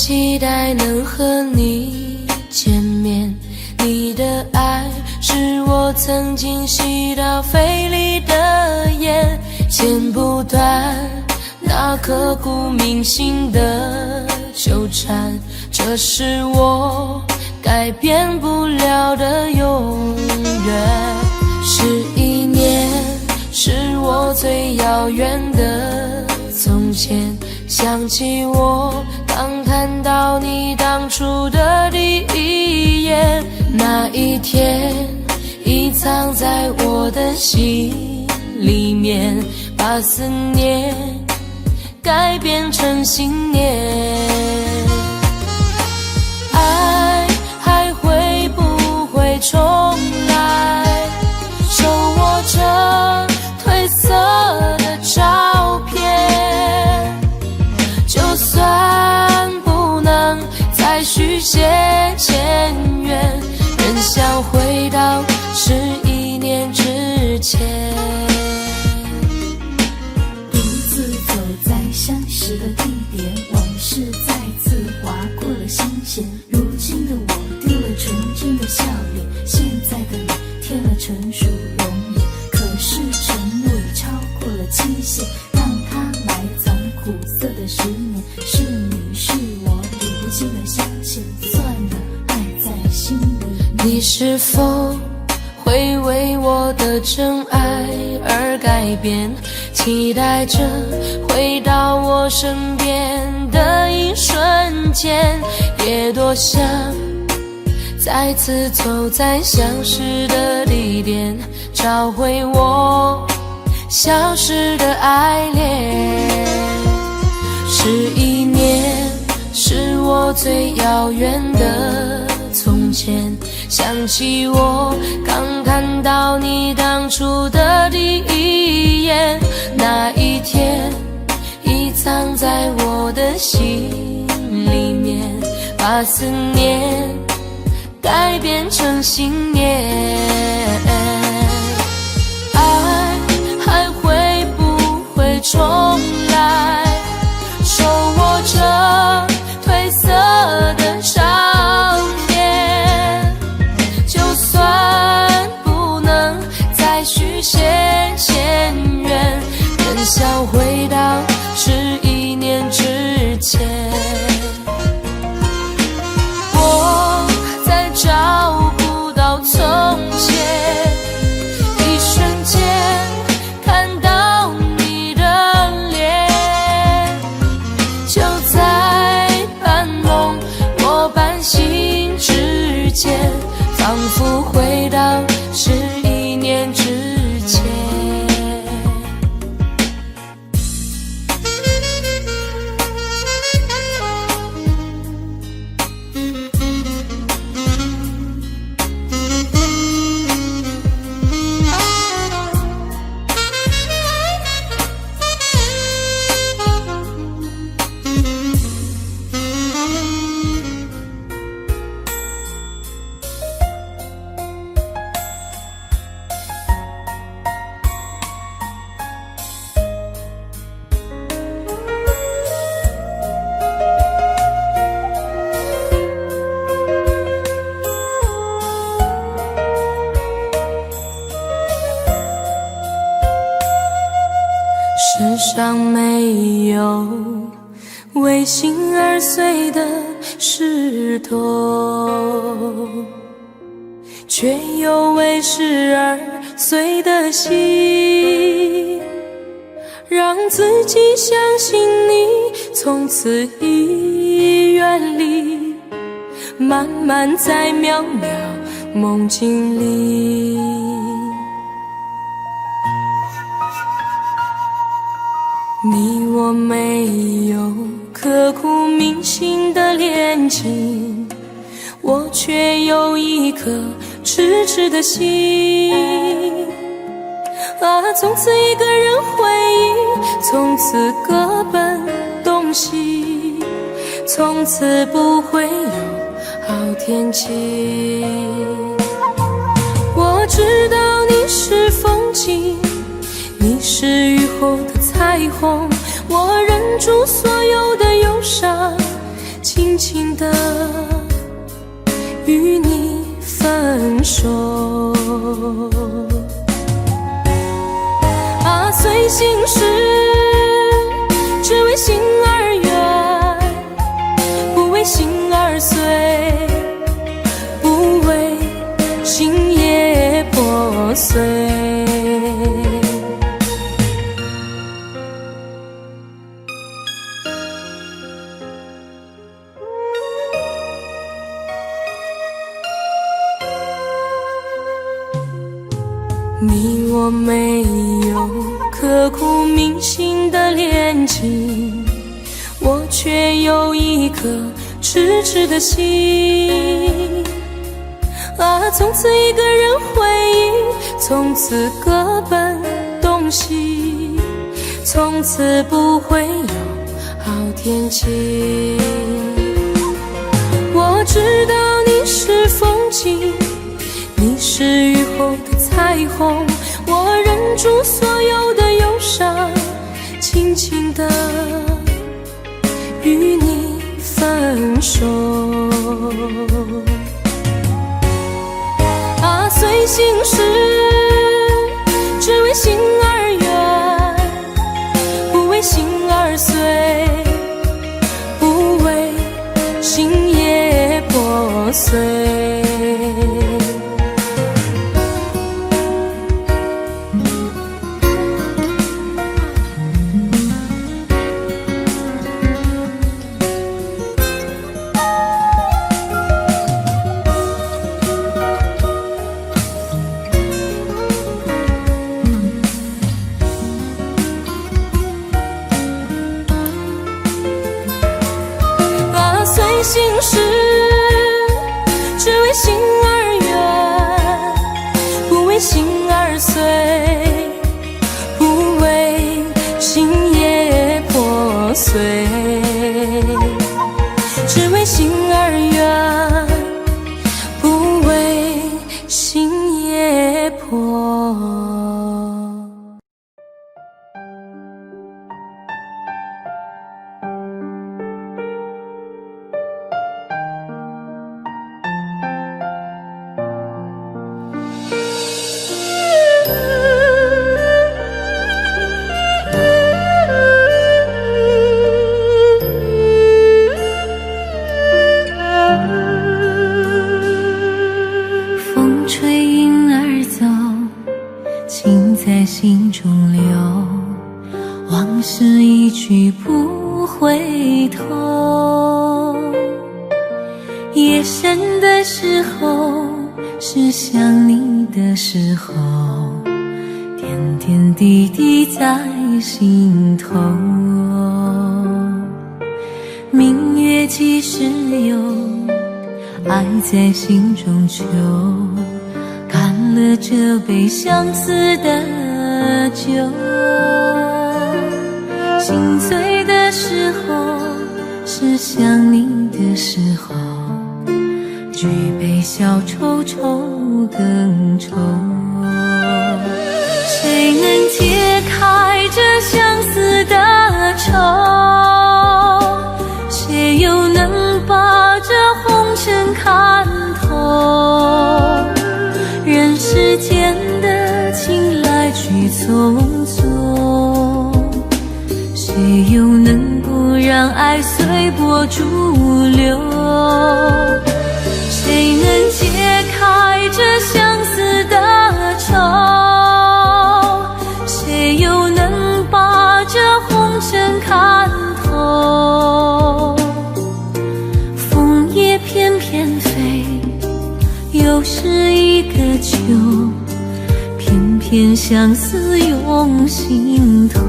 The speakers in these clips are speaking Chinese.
期待能和你见面，你的爱是我曾经吸到肺里的烟，剪不断那刻骨铭心的纠缠，这是我改变不了的永远。11年是我最遥远的从前，想起我刚看到你当初的第一眼，那一天已藏在我的心里面，把思念改变成信念。爱还会不会重来，手握着褪色的照片，就算不能再续写前缘，仍想回到11年之前。独自走在相识的地点，往事再次划过了心弦。如今的我丢了纯真的笑脸，现在的你添了成熟容颜。可是承诺已超过了期限，让它埋藏苦涩的10年。是你是我理不清的相欠，算了，爱在心里。你是否会为我的真爱而改变，期待着回到我身边的一瞬间，也多想再次走在相识的地点，找回我消失的爱恋。11年是我最遥远的从前，想起我刚看到你当初的第一眼，那一天已藏在我的心里面，把思念改变成信念。爱还会不会重来，手握着褪色的照片，就算不能再续写前缘，仍想回到11年之前。我在找不到从前，一瞬间看到你的脸，就在半梦或半醒之间，仿佛回到11年之前。世上没有为心而碎的石头，却有为事而碎的心，让自己相信你从此已远离，慢慢在渺渺梦境里。你我没有刻骨铭心的恋情，我却有一颗痴痴的心。从此一个人回忆，从此各奔东西，从此不会有好天气。我知道你是风景，你是雨后的彩虹，我忍住所有的忧伤，轻轻轻地与你分手。啊，随心事，只为心而远，不为心而碎，不为心也破碎。你我没有刻骨铭心的恋情，我却有一颗痴痴的心。啊，从此一个人回忆，从此各奔东西，从此不会有好天气。我知道你是风景，你是雨后的彩虹，我忍住所有的忧伤，轻轻地与你分手。啊，随心事，只为心而远，不为心而碎，不为心也破碎。随心事，只为心而远，不为心而碎，不为心也破碎。只为心而远，不为心也破。在心中留，往事一去不回头。夜深的时候，是想你的时候，点点滴滴在心头。明月几时有，爱在心中求。干了这杯相思的酒，心醉的时候，是想你的时候，举杯消愁愁更愁。谁能解开这相思的愁？谁又能把这红尘看透？人世间的情来去匆匆，谁又能不让爱随波逐流？谁能解开这相思的愁？谁又能把这红尘看透？枫叶翩翩飞，又是一个秋，偏偏相思涌心头。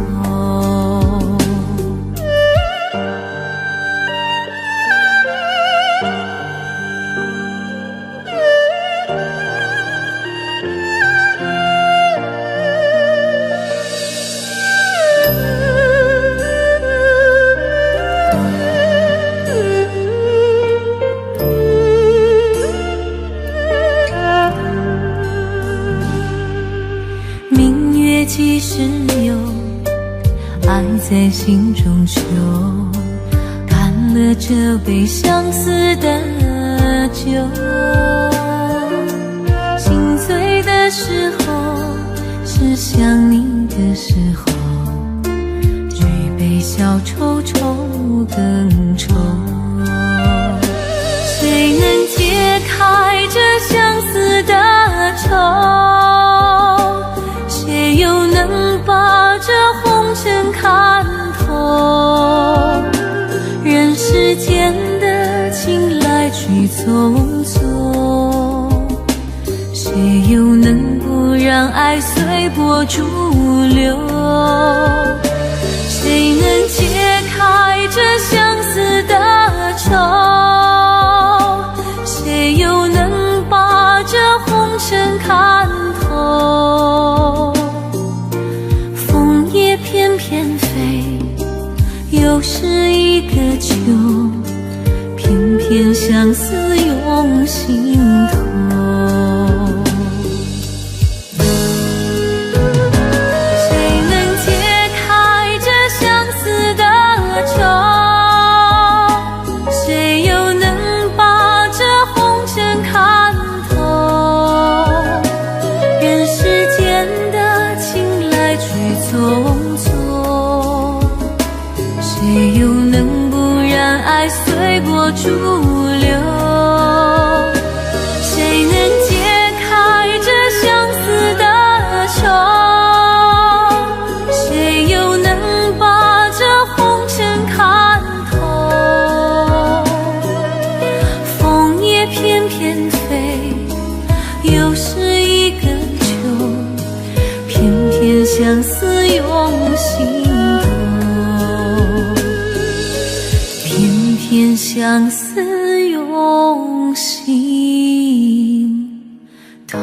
几时有，爱在心中求。干了这杯相思的酒，心醉的时候是想你的时候，举杯消愁愁更愁。谁能解开这相思的愁？谁又能把这红尘看透？人世间的情来去匆匆，谁又能不让爱随波逐流？谁能解开这相思的愁？谁又能把这红尘看透？风也翩翩飞，又是一个秋，偏偏相思涌心头。谁能解开这相思的愁？谁又能把这红尘看透？人世间的情来去匆匆，谁又能不让爱随波逐流？谁能解开这相思的愁？谁又能把这红尘看透？风也翩翩飞，又是一个秋，偏偏相思涌心头，偏偏相思涌心头。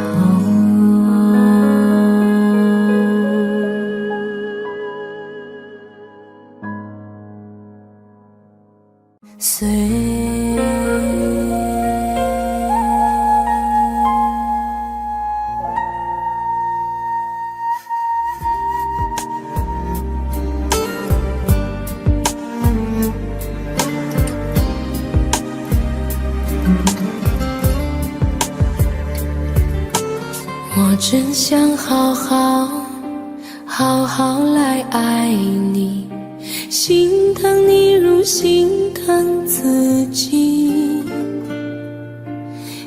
我真想好好来爱你，心疼你如心疼自己。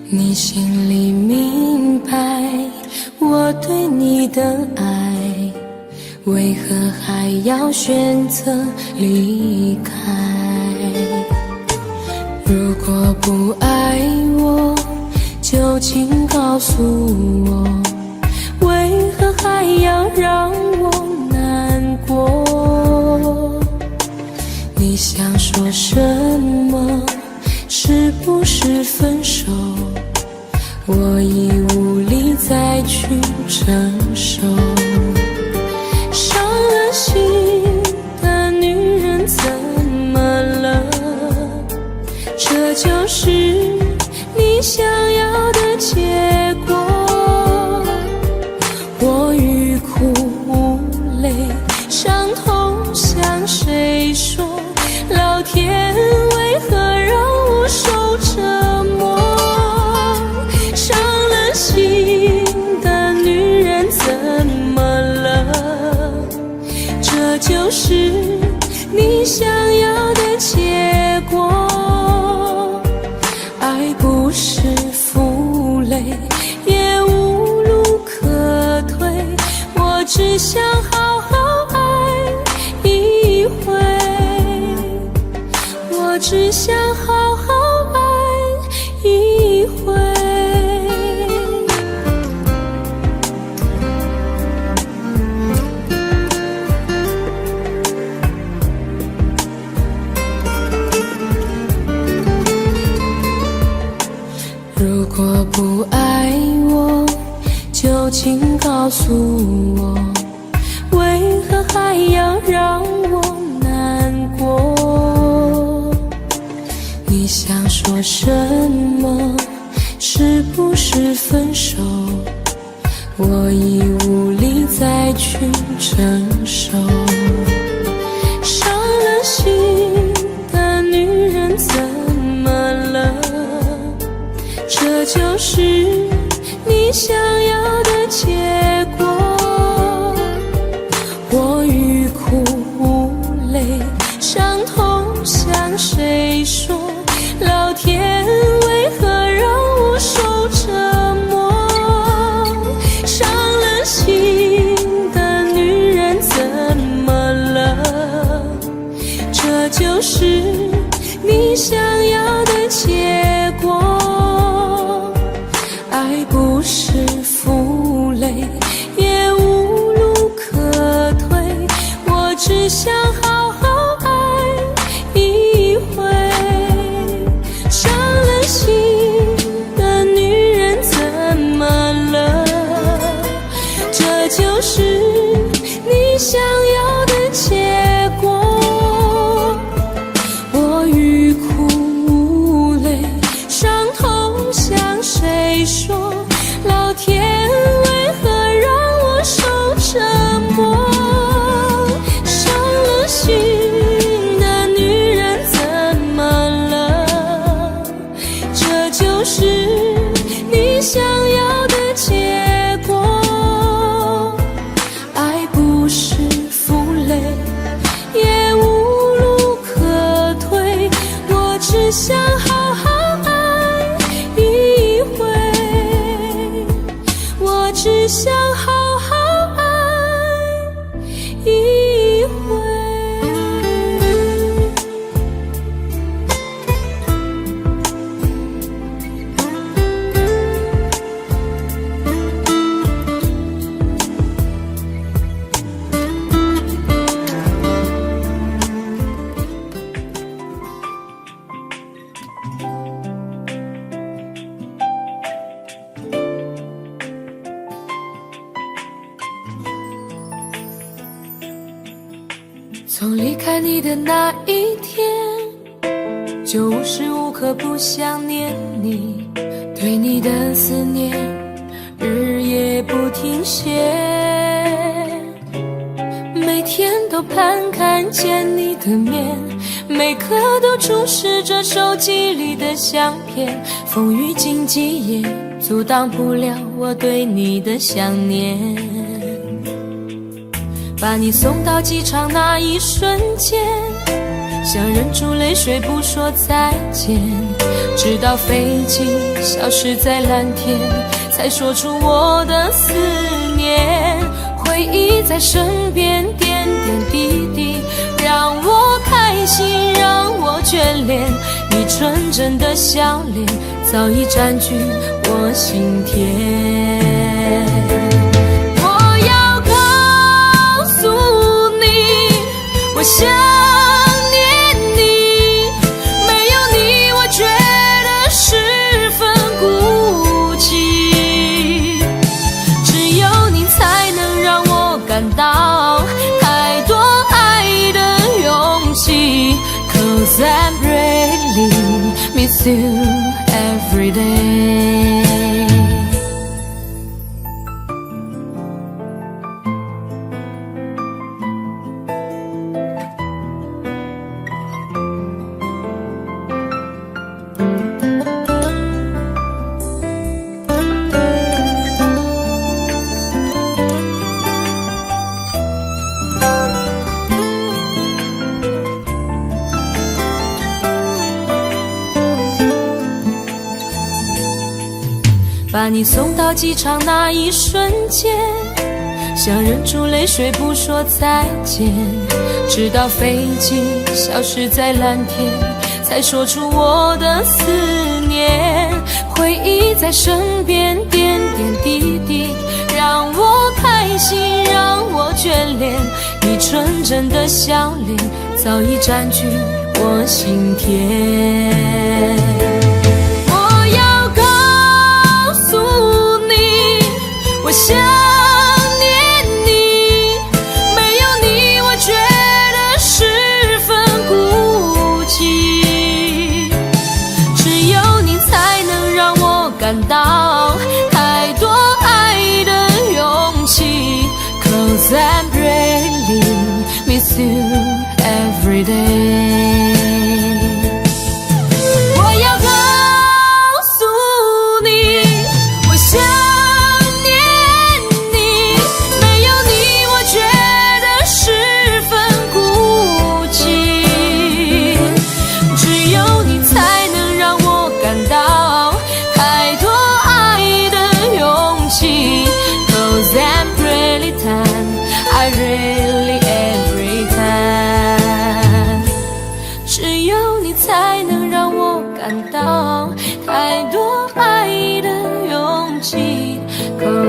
你心里明白我对你的爱，为何还要选择离开？如果不爱我，就请告诉我，为何还要让我难过？你想说什么？是不是分手？我已无力再去承受。伤了心的女人怎么了？这就是你想要的结果。我欲哭无泪，伤痛向谁说？老天为何让我受折磨？伤了心的女人怎么了？这就是你想要的结果。爱不是负累，也无路可退，我只想好好爱一回，我只想好好爱一回。如果不爱我，就请告诉我，为何还要让我难过？你想说什么？是不是分手？我已无力再去承受。伤了心的女人这就是你想要的结果。我欲哭无泪，伤痛向谁说？老天为何让我受折磨？伤了心的女人怎么了？这就是你想要的结果。爱不是负累，也无路可退，我只想好好爱一回。伤了心的女人怎么了？这就是你想要的结果。我欲哭无泪，伤痛向谁说？老天为何让我受折磨？伤了心的女人怎么了？这就是你想要的结果。爱不是负累，也无路可退，我只想好好爱一回，我只想好好爱一回。从离开你的那一天，就无时无刻不想念你，对你的思念日夜不停歇，每天都盼看见你的面，每刻都注视着手机里的相片，风雨经济也阻挡不了我对你的想念。把你送到机场那一瞬间，想忍住泪水不说再见，直到飞机消失在蓝天，才说出我的思念。回忆在身边点点滴滴，让我开心，让我眷恋，你纯真的笑脸早已占据我心田。我想念你，没有你我觉得十分孤寂，只有你才能让我感到太多爱的勇气。 Cause I really miss you every day。把你送到机场那一瞬间，想忍住泪水不说再见，直到飞机消失在蓝天，才说出我的思念。回忆在身边点点滴滴，让我开心，让我眷恋，你纯真的笑脸早已占据我心田。我想念你，没有你我觉得十分孤寂，只有你才能让我感到太多爱的勇气。 Cause I really miss you every day。 我要告诉你，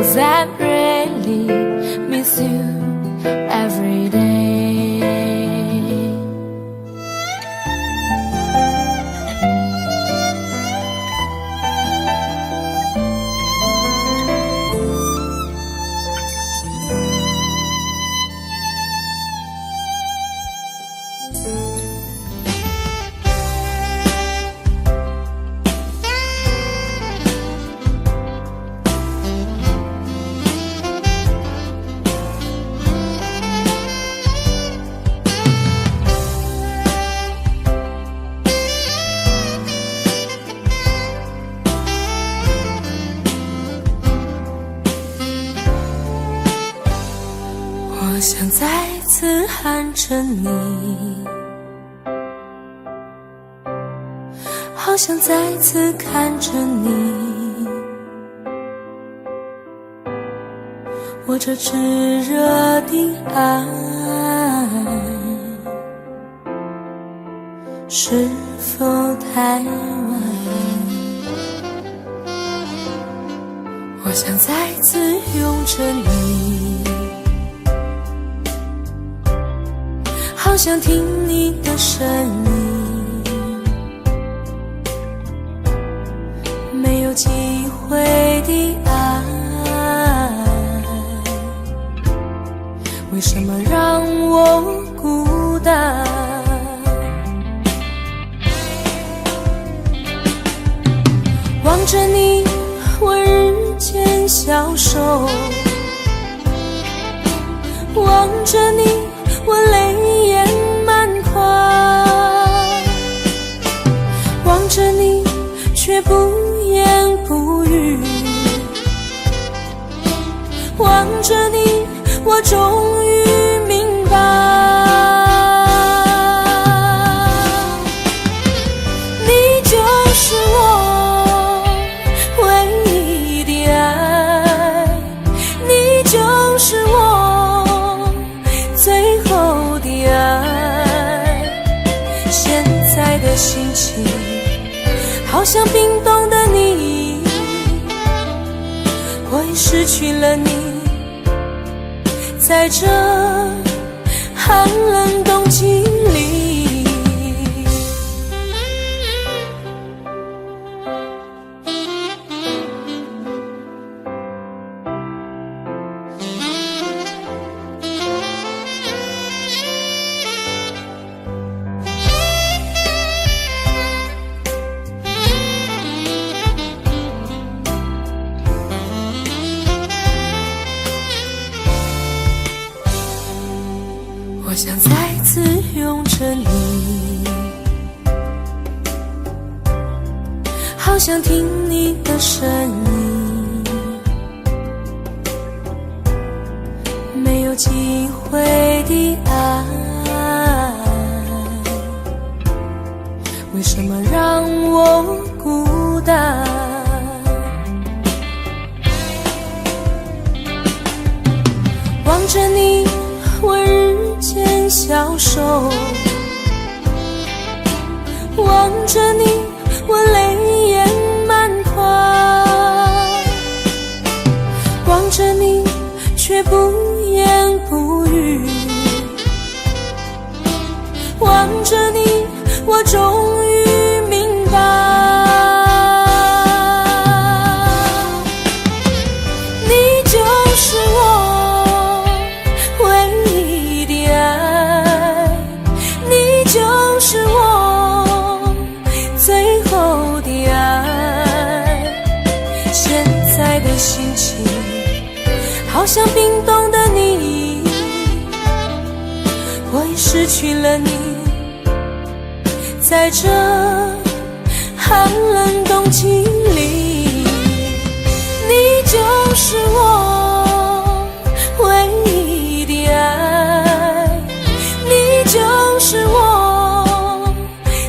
'cause I really miss you every day.我想再次喊着你，好想再次看着你，我这炙热的爱是否太晚？我想再次拥着你，好想听你的声音，没有机会的爱，为什么让我孤单？望着你，我日渐消瘦，望着你，我泪眼满眶，望着你却不言不语，望着你我终于明白，你就是我唯一的爱，你就是我最后的爱。现在的心情好像冰冻的你，我已失去了你，在这寒冷冬季里。我想再次拥着你，好想听你的声音，没有机会的爱，为什么让我孤单？望着你，我日渐消瘦，望着你，我泪眼满眶，望着你却不言不语，望着你我终于明白，你就是我唯一的爱，你就是我最后的爱。现在的心情好像冰冻的你，我已失去了你，在这寒冷冬季里，你就是我唯一的爱，你就是我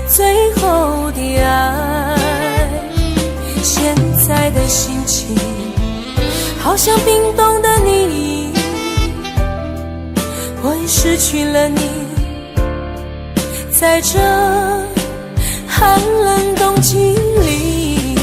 最后的爱。现在的心情好像冰冻的你，我已失去了你，在这寒冷冬季里。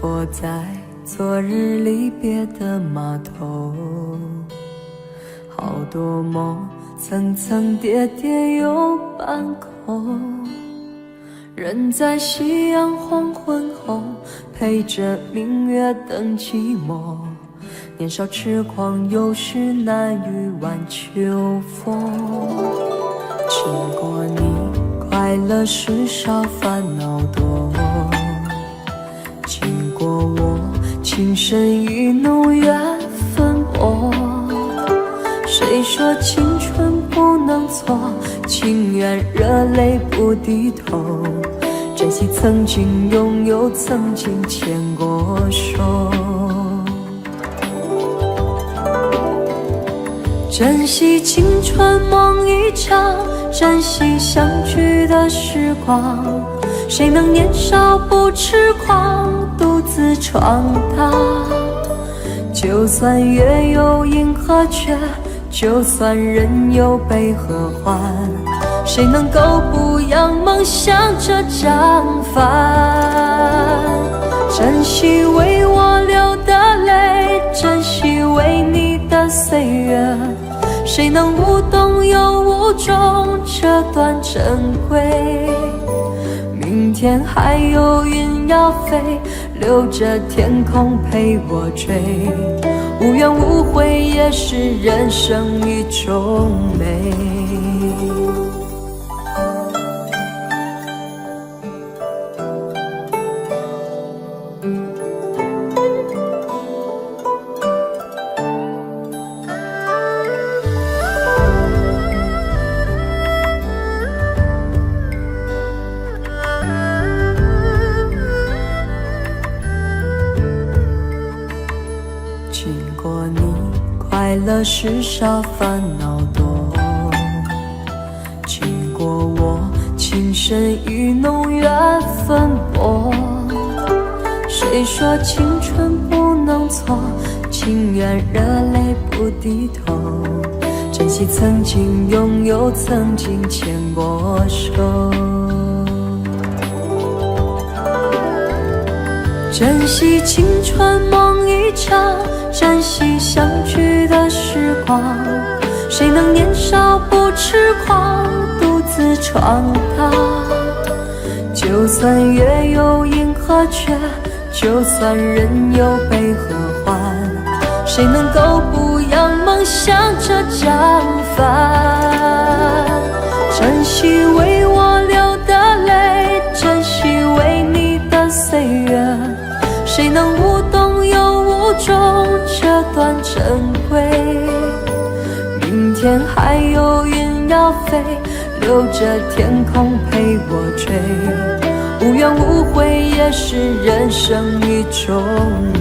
泊在昨日离别的码头，好多梦层层叠叠又半空，人在夕阳黄昏后，陪着明月等寂寞。年少痴狂，有时难御晚秋风。经过你，快乐时少，烦恼多。经过我，情深意浓，缘分薄。谁说青春不能错？情愿热泪不低头。珍惜曾经拥有，曾经牵过手。珍惜青春梦一场，珍惜相聚的时光。谁能年少不痴狂，独自闯荡？就算月有阴和缺，就算人有悲和欢，谁能够不扬梦想着张帆？珍惜为我流的泪，珍惜为你的岁月，谁能无动又无衷这段珍贵？明天还有云要飞，留着天空陪我追。无怨无悔也是人生一种美。经过你，快乐时少，烦恼多。经过我，情深意浓，缘分薄。谁说青春不能错？情愿热泪不低头。珍惜曾经拥有，曾经牵过手。珍惜青春梦一场，珍惜相聚的时光。谁能年少不痴狂，独自闯荡？就算月有阴和缺，就算人有悲和欢，谁能够不扬梦想着张帆？珍惜为我流的泪，珍惜为你的岁月，谁能无动又无衷这段珍贵？明天还有云要飞，留着天空陪我追。无怨无悔也是人生一种美。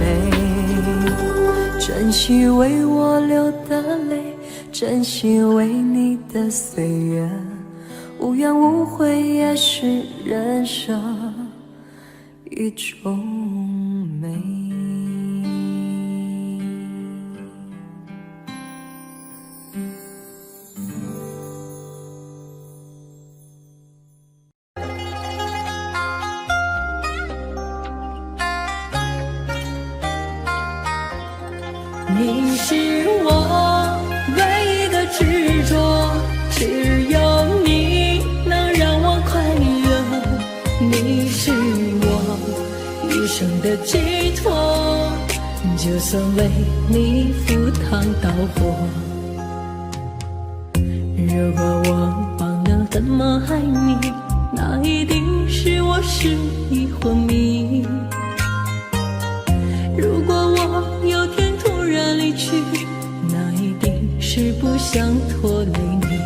珍惜为我流的泪，珍惜为你的岁月。无怨无悔也是人生一种美。你是我唯一的执着，只有你能让我快乐。你是我一生的寄托，就算为你赴汤蹈火。如果我忘了怎么爱你，那一定是我失忆昏迷。如果我有天突然离去，那一定是不想拖累你。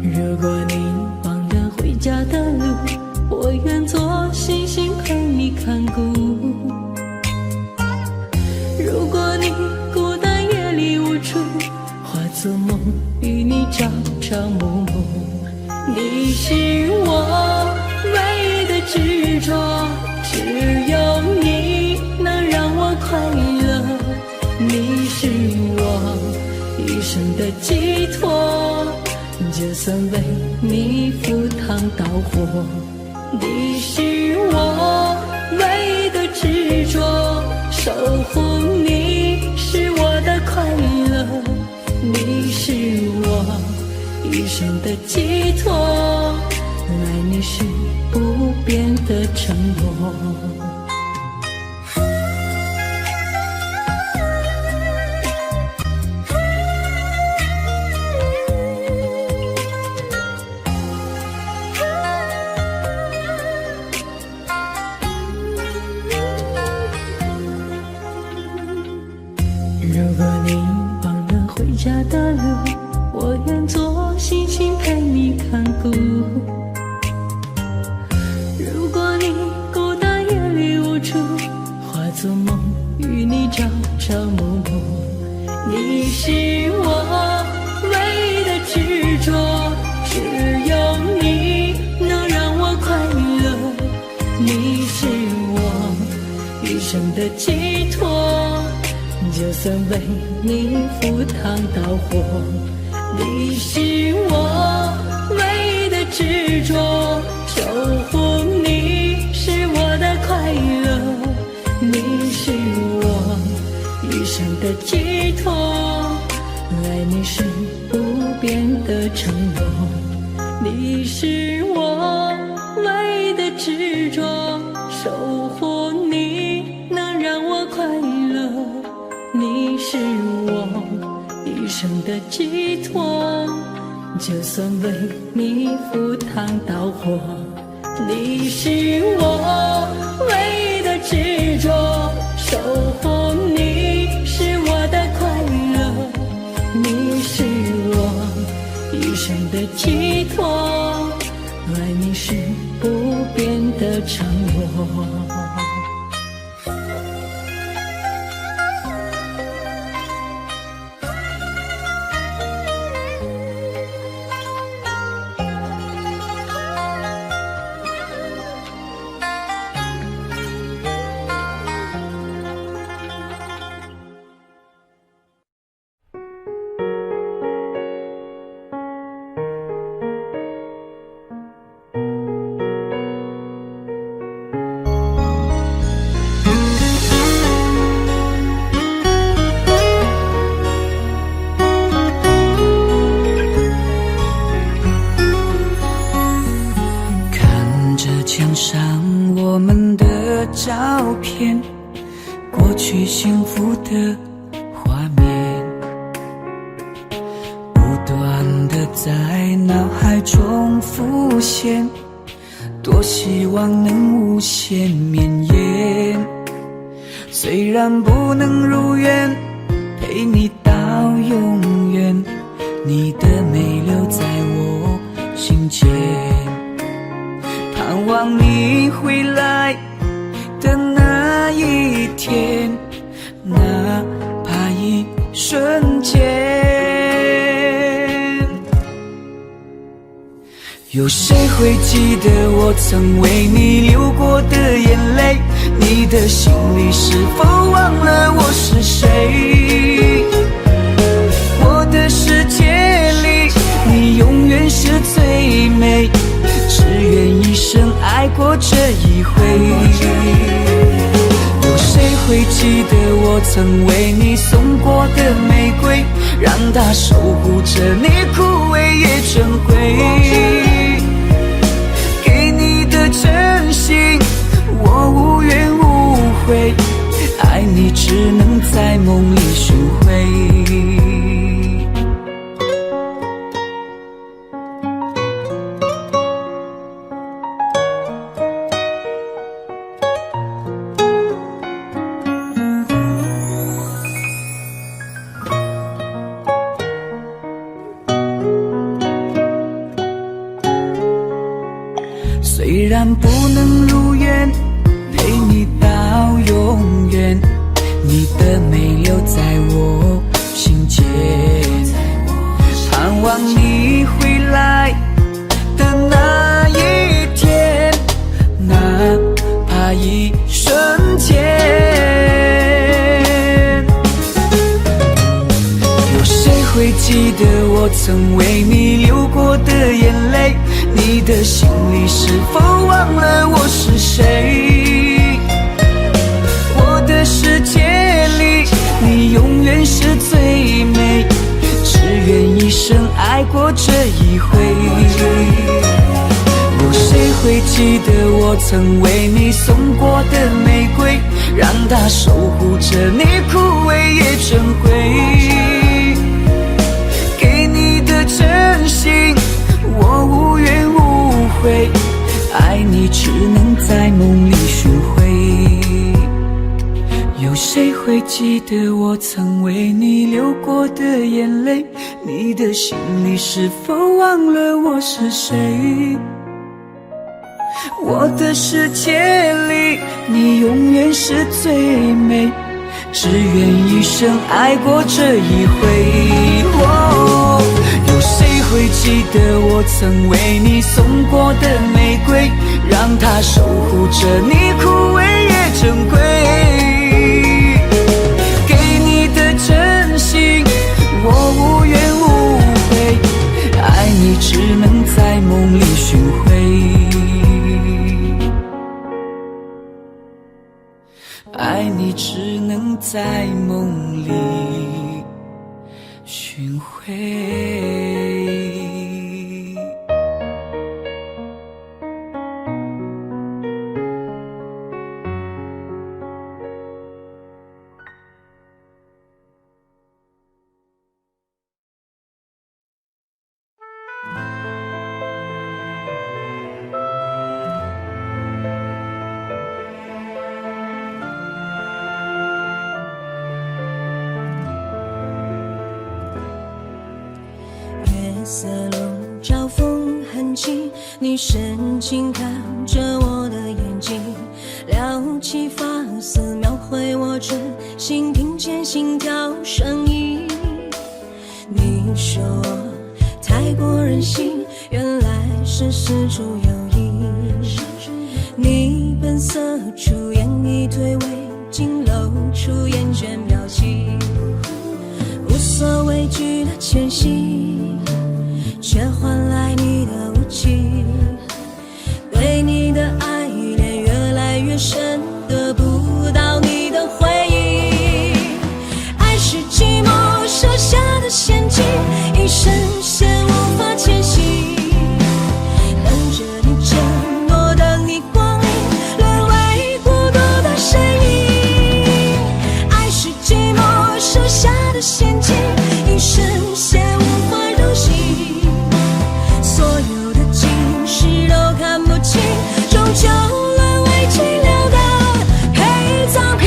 如果你忘了回家的路，我愿做星星陪你看顾。如果你孤单夜里无助，化作梦与你朝朝暮暮。你是我唯一的执着，只有你能让我快乐。你是我一生的寄托，就算为你赴汤蹈火。你是我唯的寄托，爱你是不变的承诺。如果你忘了回家的路，我愿做星星陪你看顾。如果你孤单夜里无助，化作梦与你朝朝暮暮。你是我唯一的执着，只有你能让我快乐。你是我余生的寄托，就算为你赴汤蹈火。你是我唯一的执着，守护你是我的快乐。你是我余生的寄托，爱你是不变的承诺。你是我唯一的执着，守护你能让我快乐。你是我一生的寄托，就算为你赴汤蹈火。你是我唯一的执着，守护你是我的快乐。你是我一生的寄托，爱你是不变的承诺。照片，过去幸福的画面，不断地在脑海中浮现，多希望能无限绵延。虽然不能如愿陪你到永远，你的美留在我心间，盼望你回来的那一天，哪怕一瞬间。有谁会记得我曾为你流过的眼泪？你的心里是否忘了我是谁？我的世界里，你永远是最美，只愿一生爱过这一回。有谁会记得我曾为你送过的玫瑰，让它守护着你枯萎也珍贵。给你的真心我无怨无悔，爱你只能在梦里寻回。虽然不能如愿陪你到永远，你的美留在我心间，盼望你回来的那一天，哪怕一瞬间。有谁会记得我曾为你流过的眼泪？你的心里是否忘了我是谁？我的世界里，你永远是最美，只愿一生爱过这一回。我曾为你送过的玫瑰，让它守护着你枯萎也成灰。给你的真心我无怨无悔，爱你只能在梦里寻回。有谁会记得我曾为你流过的眼泪？你的心里是否忘了我是谁？我的世界里你永远是最美，只愿一生爱过这一回。有谁会记得我曾为你送过的玫瑰，让它守护着你枯萎也成灰。给你的真心我无怨无悔，爱你只能在梦里寻回，爱你只能在梦里寻回。色笼罩风很轻，你深情看着我的眼睛，撩起发丝描绘我真心，听见心跳声音。你说我太过任性，原来是事出有因。你本色出演一推诿，竟露出厌倦表情，无所畏惧的前行，却换来你的无情。对你的爱恋越来越深，得不到你的回应。爱是寂寞设下的陷阱，一生陷无法前行。等着你承诺，等你光临，沦为孤独的身影。爱是寂寞设下的陷阱，一生陷无法入戏。所有的情绪都看不清，终究沦为寂寥的陪葬品。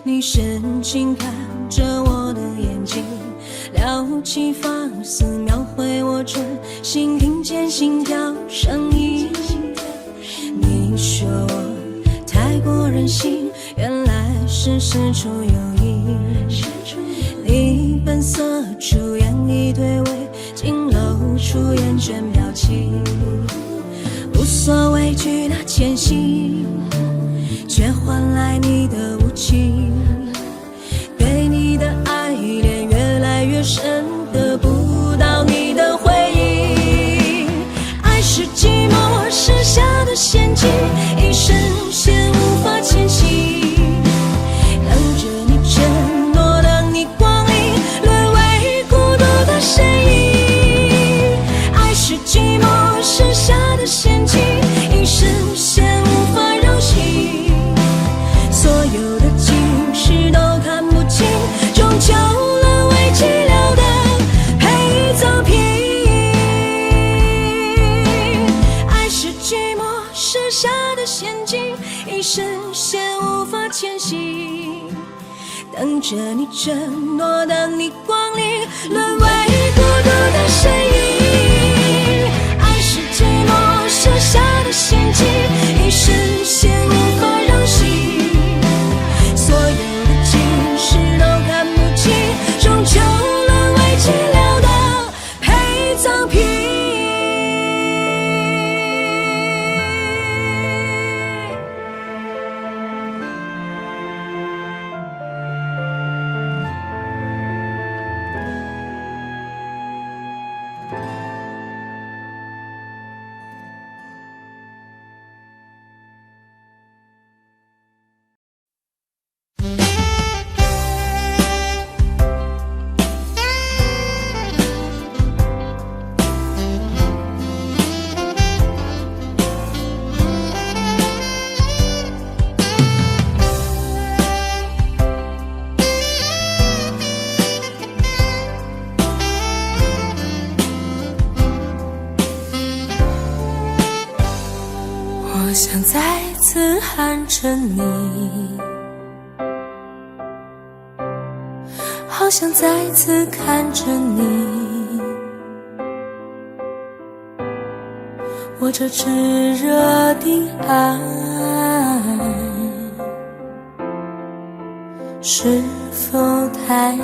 你深情看着我的眼睛，撩起发丝描绘我真心，听见心跳声音。你说我太过任性，原来是事出有因。你本色出演一对诿，竟露出厌倦表情，无所畏惧的前行，却换来你的无情。对你的爱恋越来越深，得不到你的回应。爱是寂寞设下的陷阱，一生陷无法前行。等着你承诺，等你光临，沦为孤独的身影。爱是寂寞设下的陷阱，一生陷无法入戏。所有的情绪都看不清，终究沦为寂寥的陪葬品。爱是寂寞设下的陷阱，一生陷无法前行。等着你承诺，等你光临，沦为孤独的身影。爱是寂寞设下的陷阱，一生陷无法入戏。所有的情绪都看不清，终究沦为寂寥的陪葬品。着你，好想再次看着你，我这炙热的爱是否太晚？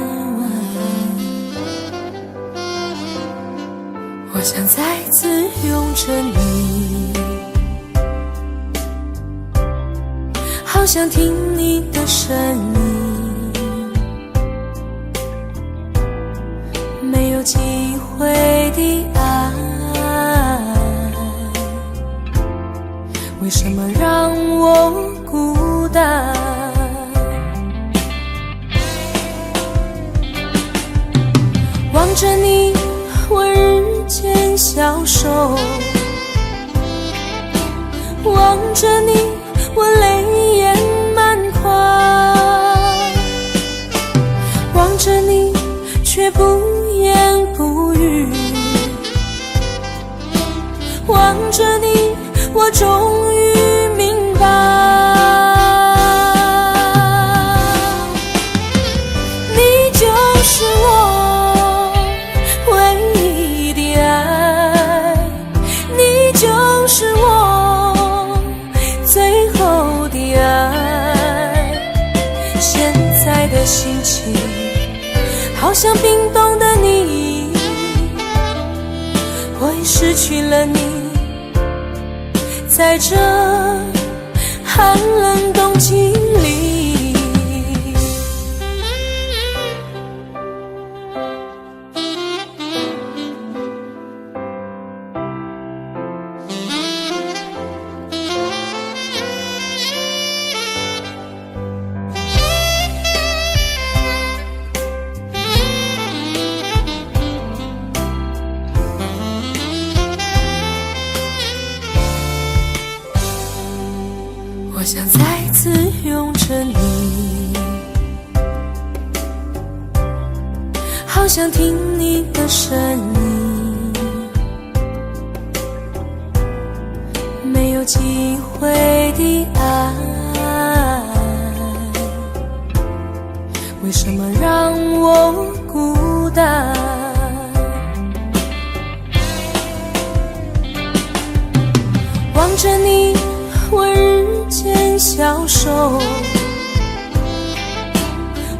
我想再次拥着你，好想听你的声音，没有机会的爱，为什么让我孤单？望着你，我日渐消瘦，望着你，我泪眼满眶，望着你，却不言不语，望着你，我终于明白，你就是我唯一的爱，你就是我最后的爱。现在的心情好像冰冻的你，我已失去了你，在这寒冷冬季里。我想再次拥着你，好想听你的声音，没有机会的爱，为什么让我孤单？望着你，我日渐消瘦，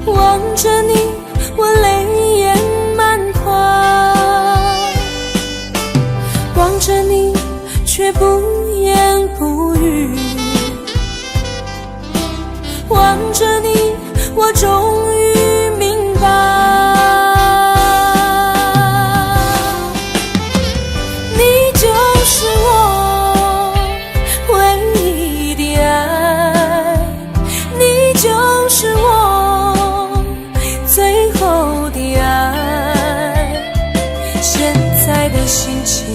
望着你，我泪眼满眶，望着你，却不言不语，望着你，我终于明白，你就是我唯一的爱，你就是我最后的爱。现在的心情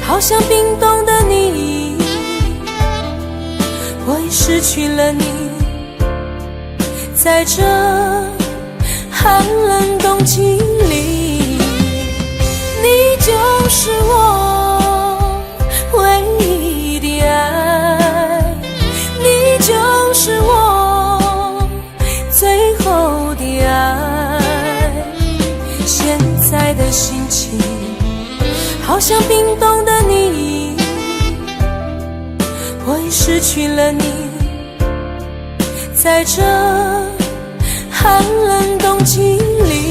好像冰冻的你，我已失去了你，在这寒冷冬季里，你就是我唯一的爱，你就是我最后的爱。现在的心情好像冰冻的你，我已失去了你，在这寒冷冬季里。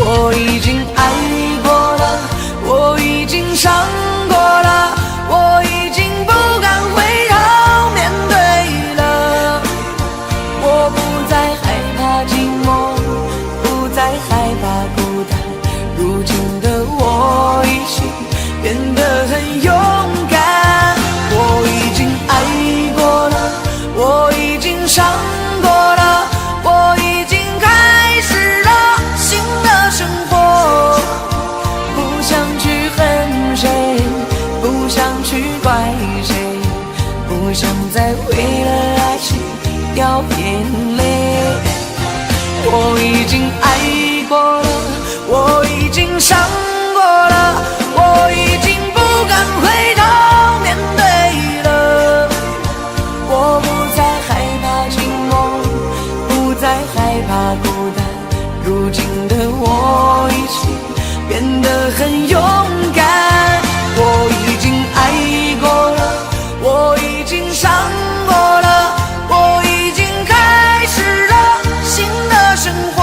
我已经爱过了，我已经伤过了，我已经不敢回头面对了。我不再害怕寂寞，不再害怕孤单，如今的我已经变得很勇敢。我已经爱过了，我已经伤过了，我已经开始了掉眼泪。我已经爱过了，我已经伤过了，我已经不敢回头面对了。我不再害怕寂寞，不再害怕孤单，如今的我已经变得很勇敢。我已经爱过了，我已经伤过了，我已经开始了新的生活。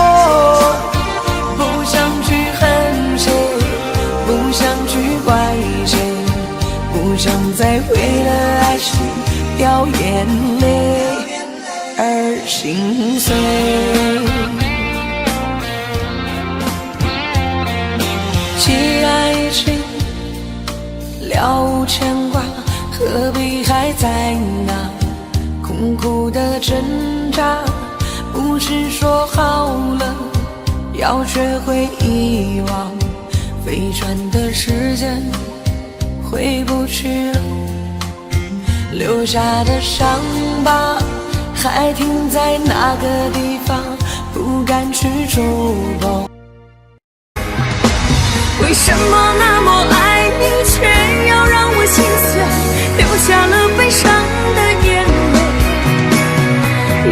不想去恨谁，不想去怪谁，不想再为了爱情掉眼泪而心碎。既然已经了无牵挂，何必还在那苦苦的挣扎？不是说好了要学会遗忘，飞转的时间回不去了，留下的伤疤还停在那个地方，不敢去触碰。为什么那么爱你，却要让我心碎，流下了悲伤的眼泪，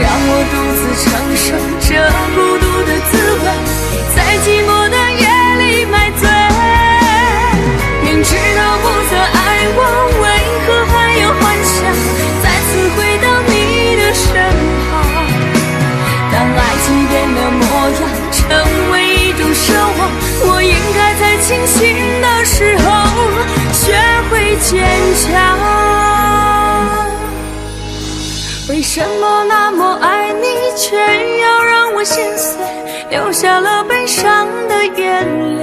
让我独自承受这孤独的滋味，在寂寞的夜里买醉。明知道不再爱我，为何还有幻想再次回到你的身旁？当爱情变了模样，成为一种奢望，我应该在清醒的时候学会坚强。为什么那么爱你，却要让我心碎，流下了悲伤的眼泪，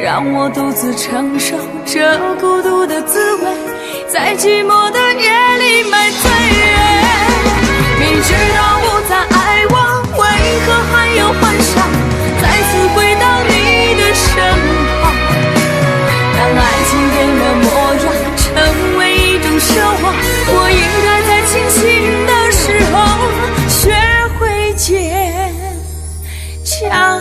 让我独自承受这孤独的滋味，在寂寞的夜里买醉。明知道不再爱我，为何还有幻想再次回到你的身旁？当爱情变了模样，成为一种奢望，我应该在清醒的时候学会坚强。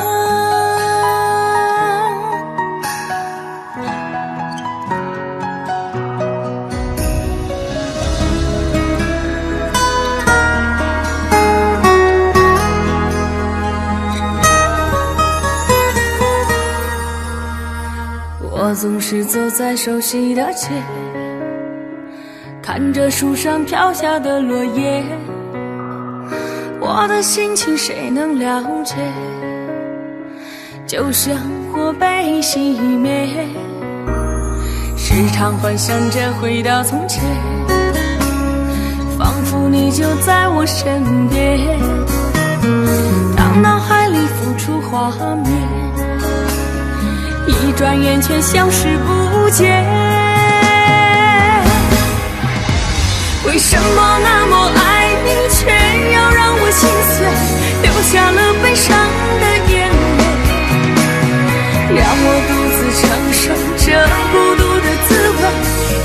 我总是走在熟悉的街，看着树上飘下的落叶，我的心情谁能了解？就像火被熄灭，时常幻想着回到从前，仿佛你就在我身边，当脑海里浮出画面，一转眼却消失不见。为什么那么爱你，却要让我心碎，流下了悲伤的眼泪，让我独自承受这孤独的滋味，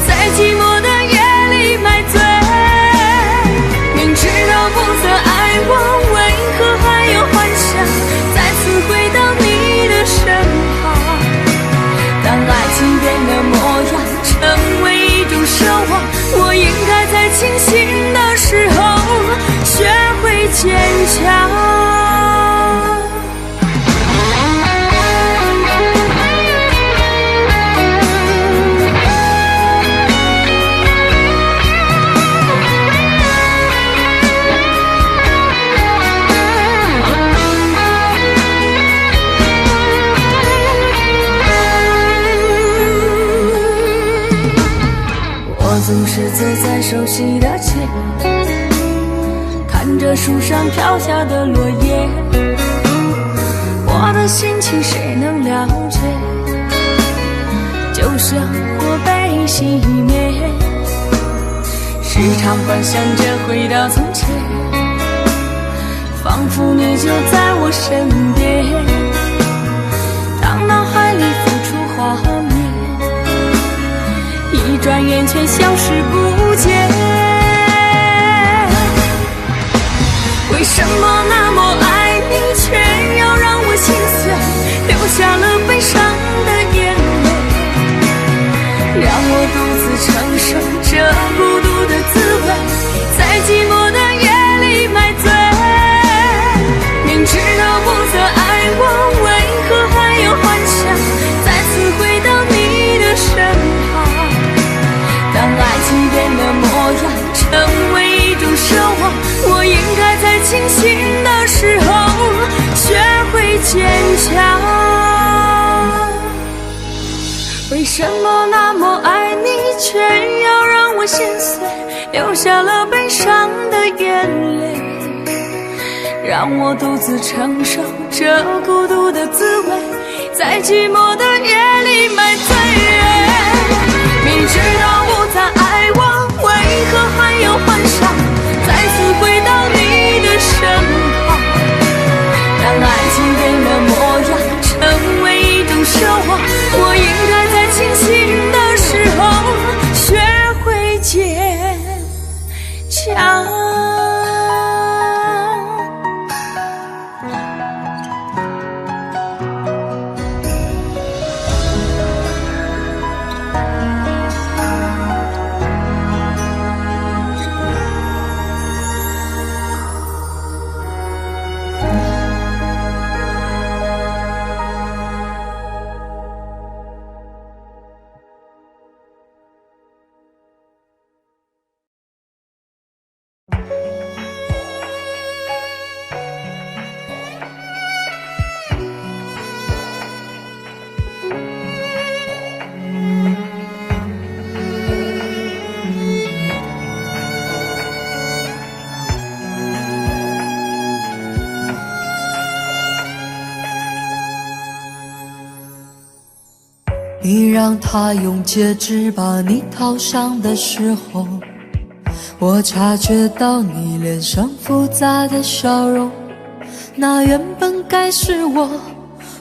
在寂寞的夜里买醉。明知道不再爱我，为何还有幻想再次回到你的身旁？当爱情变了模样，成为一种奢望，我应该在清醒的时候学会坚强。总是走在熟悉的街，看着树上飘下的落叶，我的心情谁能了解？就像火被熄灭，时常幻想着回到从前，仿佛你就在我身边，当脑海里浮出画面，一转眼却消失不见。为什么那么爱你，却要让我心碎，流下了悲伤的眼泪，让我独自承受这孤独的滋味，在寂寞的夜里买醉。明知道不再爱我，为何还有幻想再次回到你的身旁？当爱情变了模样，成为一种奢望，我应该在清醒的时候学会坚强。为什么那么爱你，却要让我心碎，流下了悲伤的眼泪，让我独自承受这孤独的滋味，在寂寞的夜里买醉。明知道不再爱我，为何还有幻想再次回到你的身旁？当爱情变了模样，成为一种奢望，我应该在清醒的时候学会坚强。你让他用戒指把你套上的时候，我察觉到你脸上复杂的笑容，那原本该是我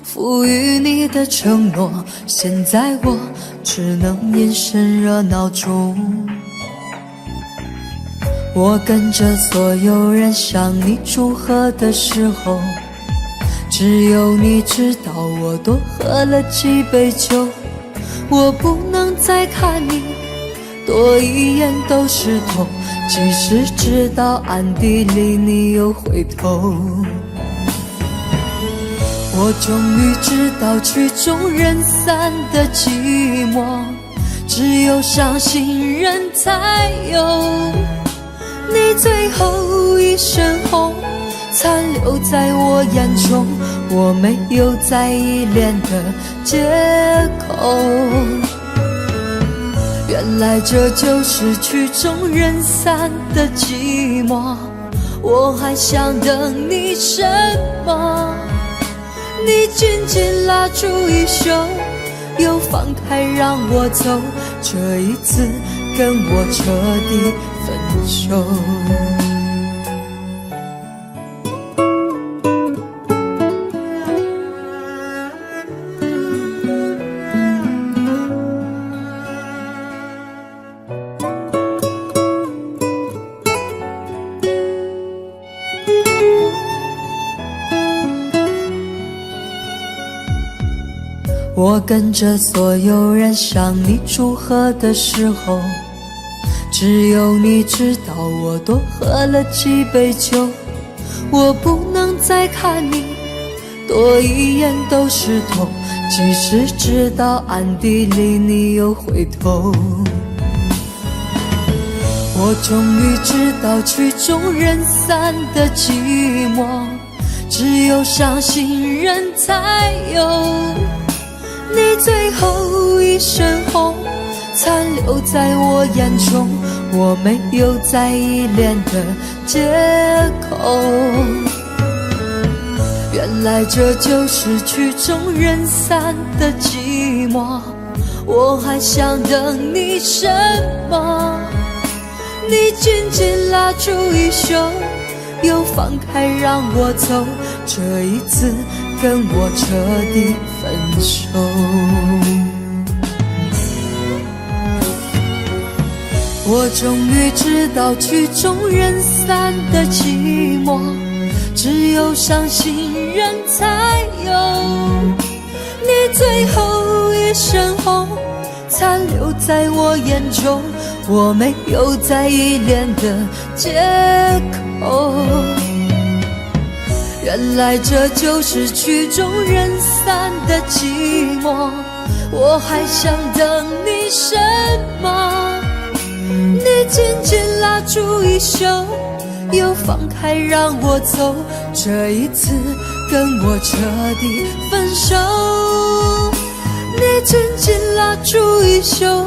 赋予你的承诺，现在我只能隐身热闹中。我跟着所有人向你祝贺的时候，只有你知道我多喝了几杯酒。我不能再看你多一眼都是痛，即使知道暗地里你又回头。我终于知道曲终人散的寂寞，只有伤心人才有。你最后一身红残留在我眼中，我没有再依恋的借口。原来这就是曲终人散的寂寞，我还想等你什么？你紧紧拉住衣袖，又放开让我走，这一次跟我彻底分手。我跟着所有人向你祝贺的时候，只有你知道我多喝了几杯酒。我不能再看你多一眼都是痛，即使知道暗地里你又回头。我终于知道曲终人散的寂寞，只有伤心人才有。你最后一身红残留在我眼中，我没有再依恋的借口。原来这就是曲终人散的寂寞，我还想等你什么？你紧紧拉住衣袖，又放开让我走，这一次跟我彻底分手。我终于知道曲终人散的寂寞，只有伤心人才有。你最后一身红，残留在我眼中，我没有再依恋的借口。原来这就是曲终人散的寂寞，我还想等你什么？你紧紧拉住衣袖，又放开让我走，这一次跟我彻底分手。你紧紧拉住衣袖，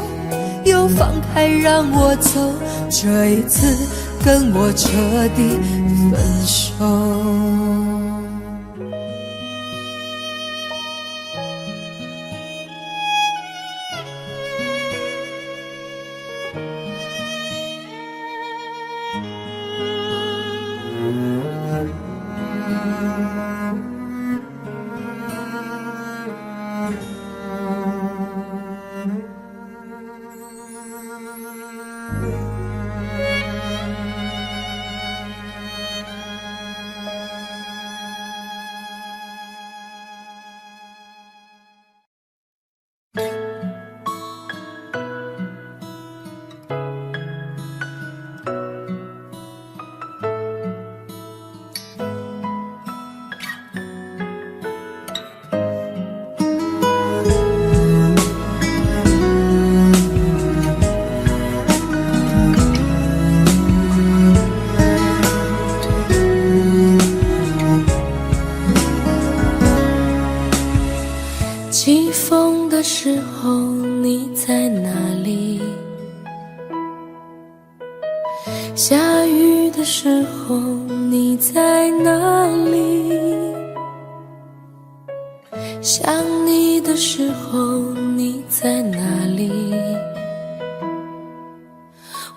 又放开让我走，这一次跟我彻底分手。起风的时候你在哪里？下雨的时候你在哪里？想你的时候你在哪里？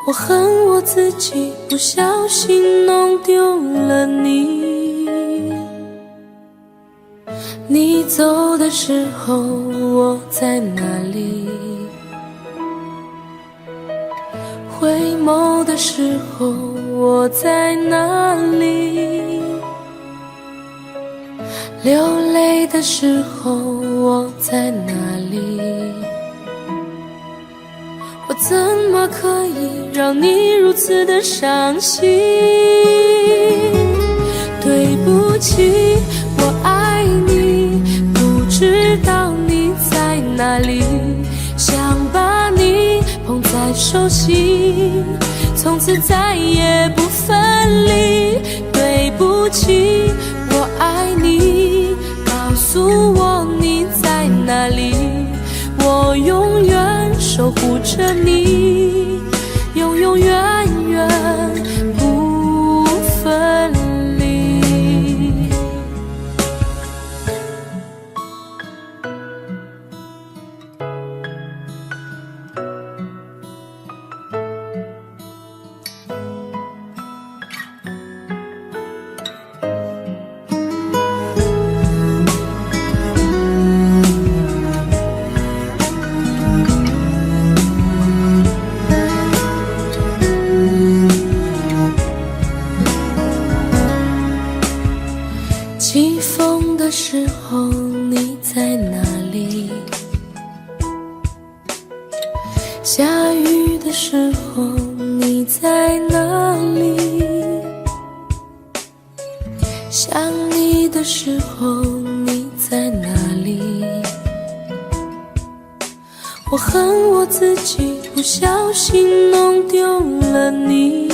我恨我自己不小心弄丢了你。你走的时候我在哪里？回眸的时候我在哪里？流泪的时候我在哪里？我怎么可以让你如此的伤心？对不起，我爱你，不知道你在哪里，想把你捧在手心，从此再也不分离。对不起，我爱你，告诉我你在哪里，我永远守护着你，永永远远不分离。起风的时候你在哪里？下雨的时候你在哪里？想你的时候你在哪里？我恨我自己不小心弄丢了你。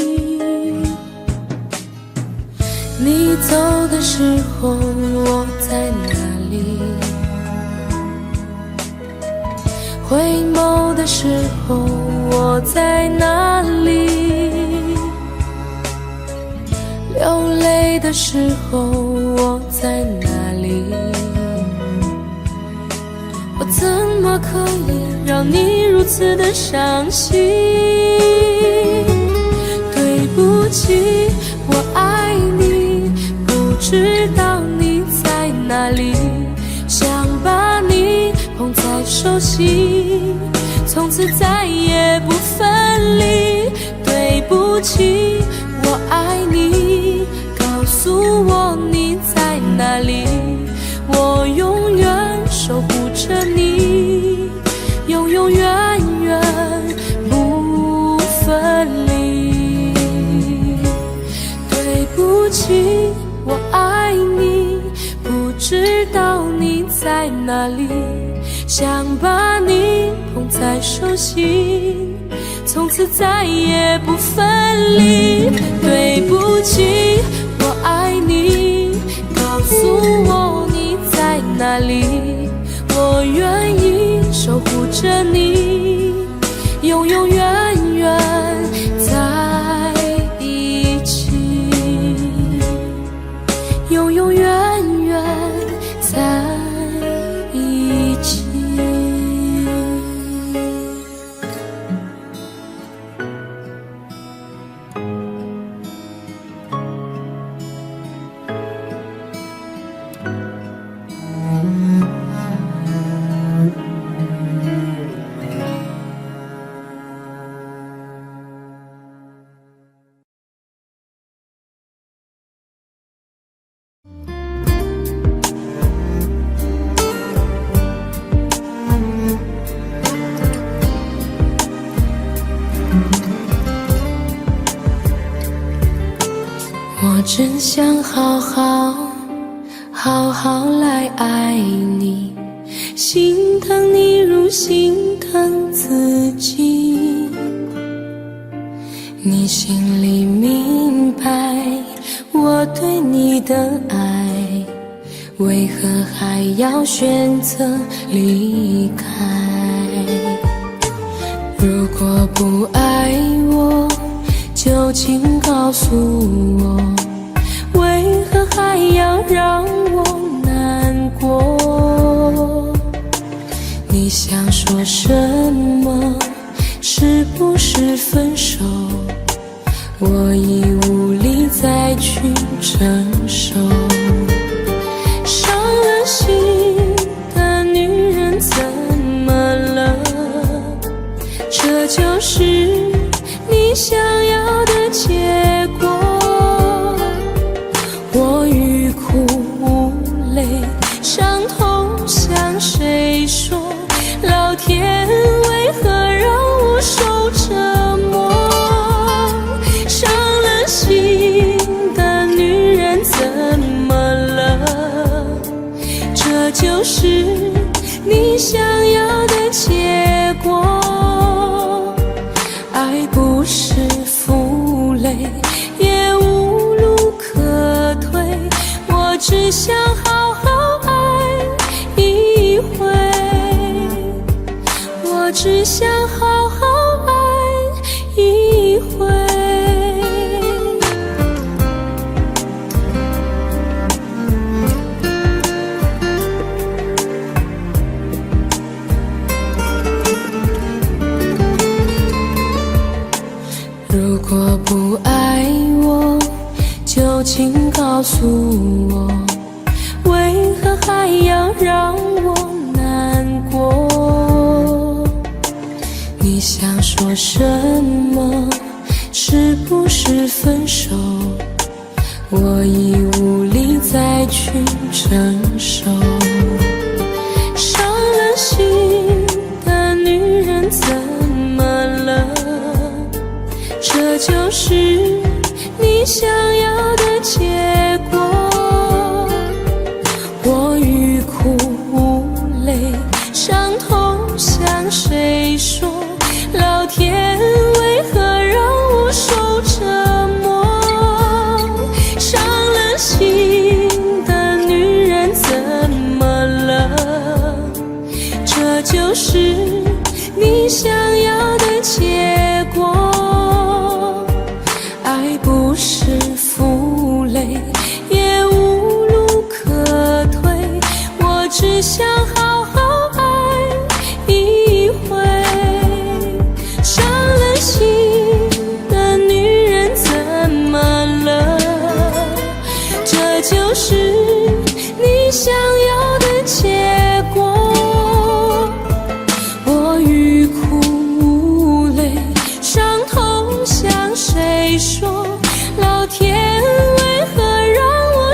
你走的时候我在哪里？回眸的时候我在哪里？流泪的时候我在哪里？我怎么可以让你如此的伤心？对不起，我爱你，不知道你在哪里，想把你捧在手心，从此再也不分离。对不起，我爱你，告诉我你在哪里，我永远守护着你，永永远远不分离。对不起，我爱你，不知道你在哪里，想把你捧在手心，从此再也不分离。对不起，我爱你，告诉我你在哪里，我愿意守护着你，永永远远在一起，永永远远在一起。我真想好好来爱你，心疼你如心疼自己。你心里明白我对你的爱，为何还要选择离开？如果不爱我，就请告诉我，为何还要让我难过？你想说什么？是不是分手？我已无力再去承受。伤了心的女人怎么了？这就是你想要的结果。我欲哭无泪，伤痛向谁说？老天为何让我受折磨？伤了心的女人怎么了？这就是你想要的结果。爱不是负累，也无路可退，我只想好好爱一回，我只想好好爱一回。如果不爱我，就请告诉我，为何还要让我难过？你想说什么？是不是分手？我已无力再去承受。伤了心的女人怎么了？这就是你想要的结果。我欲哭无泪，伤痛向谁说？老天为何让我受折磨？伤了心的女人怎么了？这就是你想要的结果。爱不是负累，也无路可退，我只想好好爱一回。伤了心的女人怎么了？这就是你想要的结果。我欲哭无泪，伤痛向谁说？老天为何让我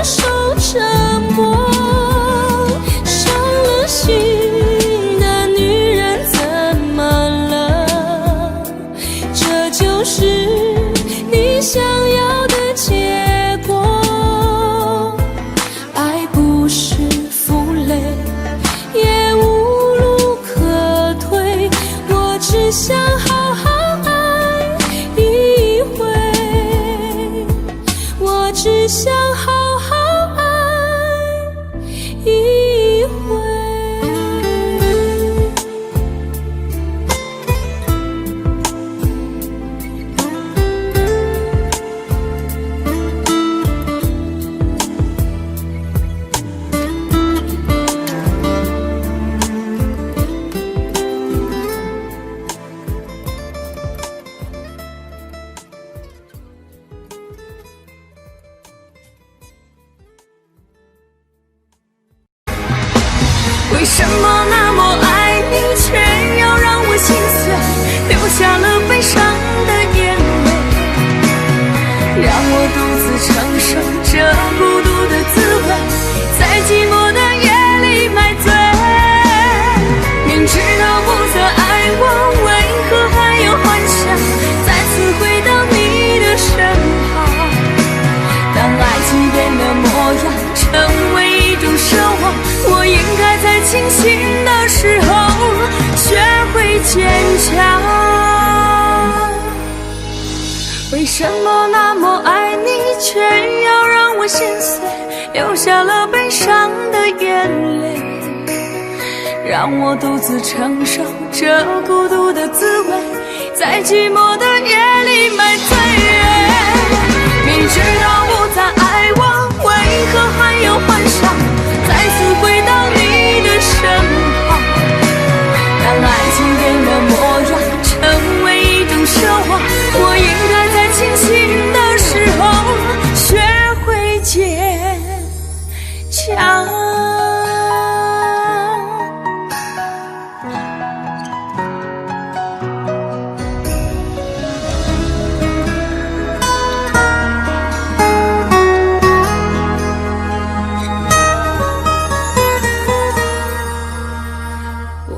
为什么那么爱你，却要让我心碎，流下了悲伤的眼泪，让我独自承受这孤独的滋味，在寂寞的夜里买醉。明知道不再爱我，为何还有幻想再次回到你的身旁？当爱情变了模样，成为一种奢望，我应该在清醒的时候学会坚强。为什么那么爱你，却要让我心碎，流下了悲伤的眼泪，让我独自承受这孤独的滋味，在寂寞的夜里买醉。明知道不再爱我，为何还有幻想再次回到你的身旁？当爱情变了模样，成为一种奢望，我应该在清醒的时候学会坚强。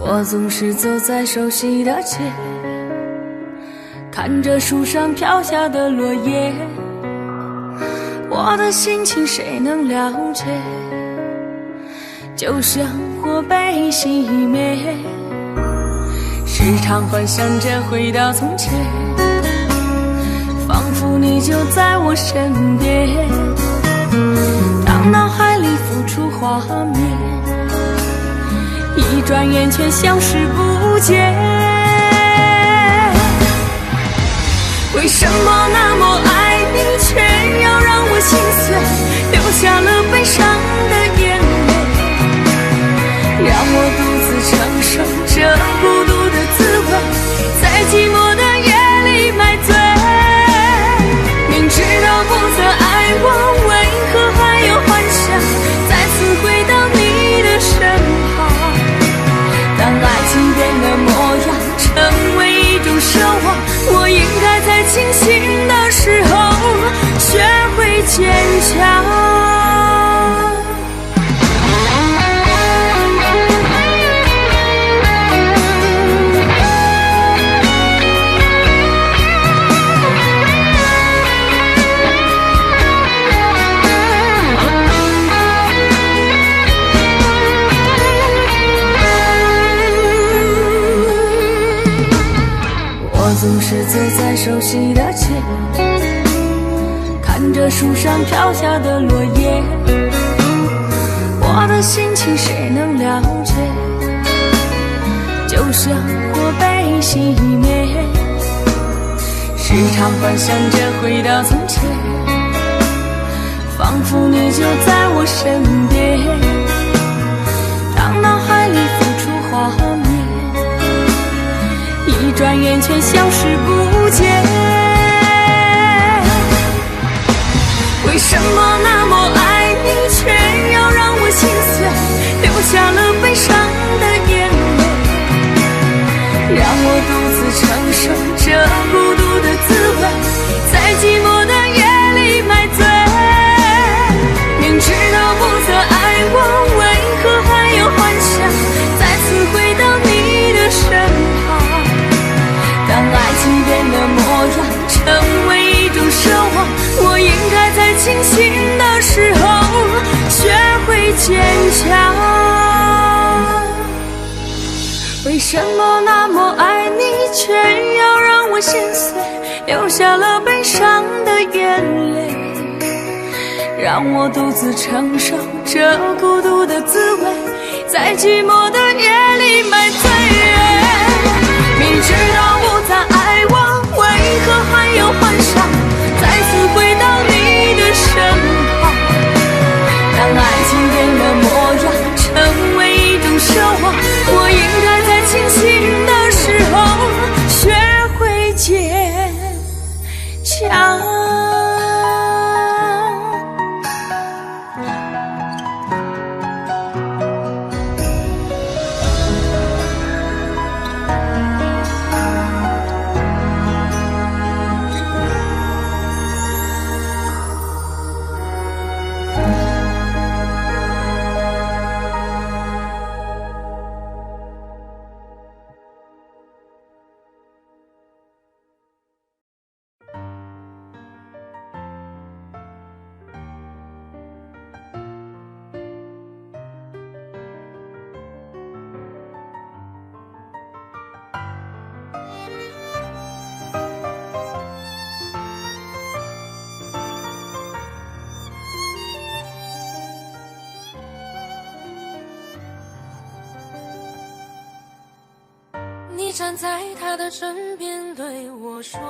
我总是走在熟悉的街，看着树上飘下的落叶，我的心情谁能了解？就像火被熄灭，时常幻想着回到从前，仿佛你就在我身边，当脑海里浮出画面，一转眼却消失不见。为什么那么爱你，却要让我心碎，流下了悲伤的眼泪，让我独自承受这孤独的滋味，在寂寞的夜里买醉。明知道不再爱我，为何还有幻想再次回到你的身旁？当爱情变了模样，成为一种奢望，我应该在清醒的时候学会坚强。总是走在熟悉的街，看着树上飘下的落叶，我的心情谁能了解？就像火被熄灭，时常幻想着回到从前，仿佛你就在我身边，当脑海里浮出画面，一转眼却消失不见。为什么那么爱你，却要让我心碎，流下了悲伤的眼泪，让我独自承受这孤独的滋味，在寂寞的夜里买醉。明知道不再爱我，为何还有幻想再次回到你的身旁？当爱情变了模样，成为一种奢望，我应该在清醒的时候学会坚强。为什么那么爱你，却要让我心碎，流下了悲伤的眼泪，让我独自承受这孤独的滋味，在寂寞的夜里买醉人。明知道不再爱我，为何还有幻想再次回到你的身旁？当爱情变了模样，成为一种奢望，我应该在清醒的时候学会坚强。你站在他的身边对我说，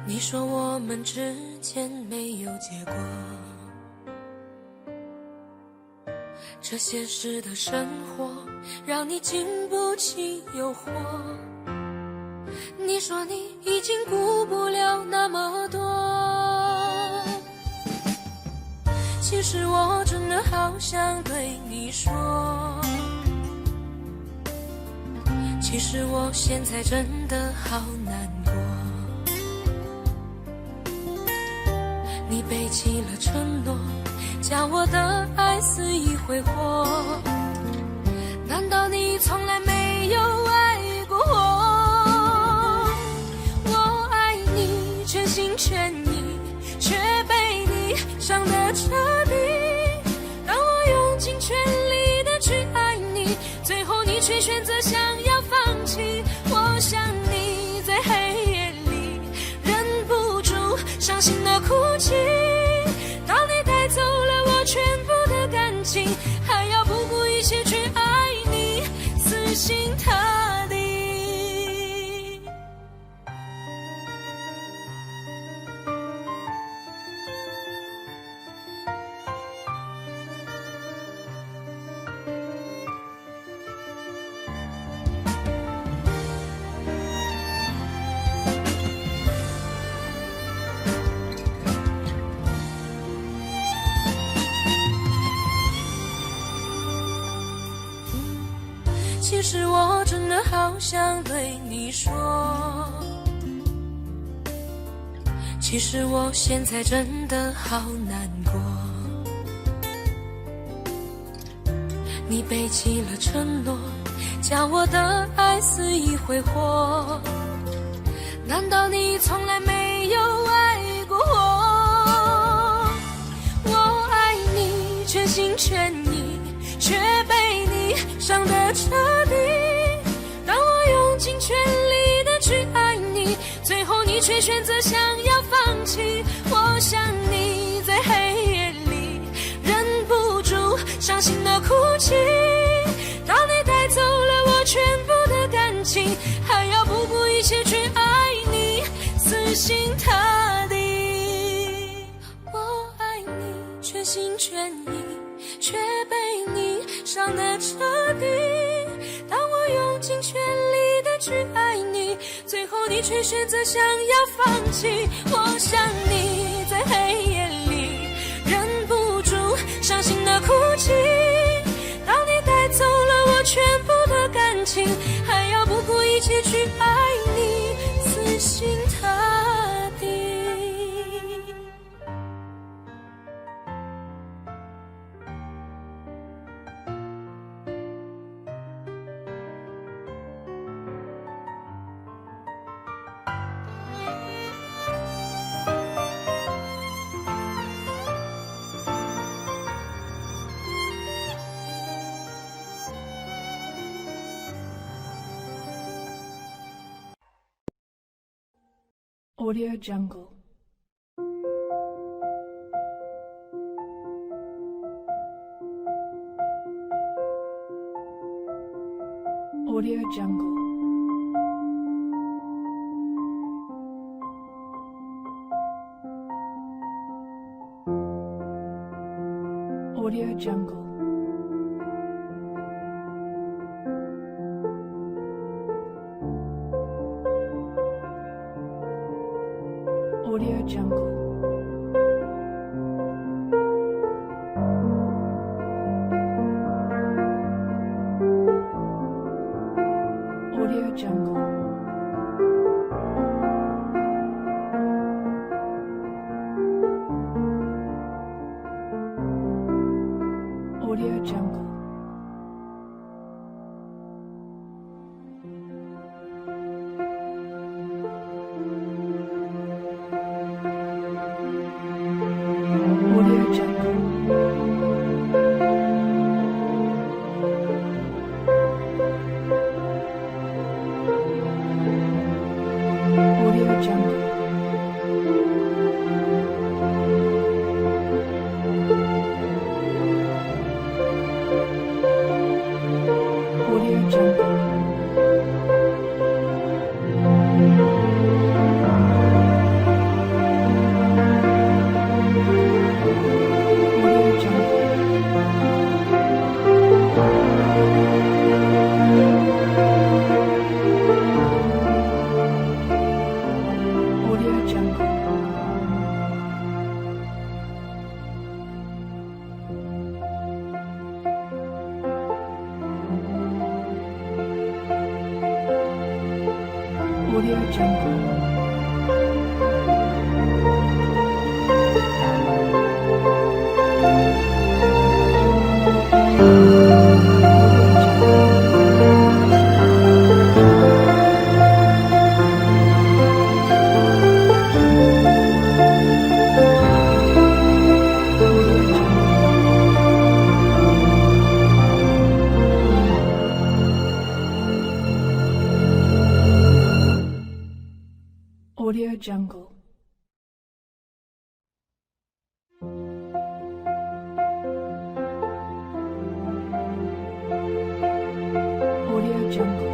你说我们之间没有结果，这现实的生活让你经不起诱惑。你说你已经顾不了那么多，其实我真的好想对你说，其实我现在真的好难过。你背弃了承诺，将我的爱肆意挥霍，难道你从来没有爱过我？我爱你全心全意，却被你伤得彻底。当我用尽全力的去爱你，最后你却选择想要放弃。我想你在黑夜里忍不住伤心的哭泣，当你带走了我全部的感情，还要不顾一切去爱你，死心塌地。其实我真的好想对你说，其实我现在真的好难过。你背弃了承诺，将我的爱肆意挥霍，难道你从来没有爱过我？我爱你全心全意，却被你伤得彻底。当我用尽全力的去爱你，最后你却选择想要放弃。我想你在黑夜里忍不住伤心的哭泣，当你带走了我全部的感情，还要不顾一切去爱你，死心塌地。我爱你全心全意，却被你伤得彻底。当我用尽全力的去爱你，最后你却选择想要放弃。我想你在黑夜里忍不住伤心的哭泣，当你带走了我全部的感情，还要不顾一切去爱你，死心塌地。Audio Jungle. Audio Jungle. Audio Jungle. Audio Jungle. Audio Jungle. Audio Jungle. Audio Jungle. Audio Jungle. Audio Jungle. Audio Jungle. Audio Jungle. Audio Jungle. Audio Jungle. Audio Jungle.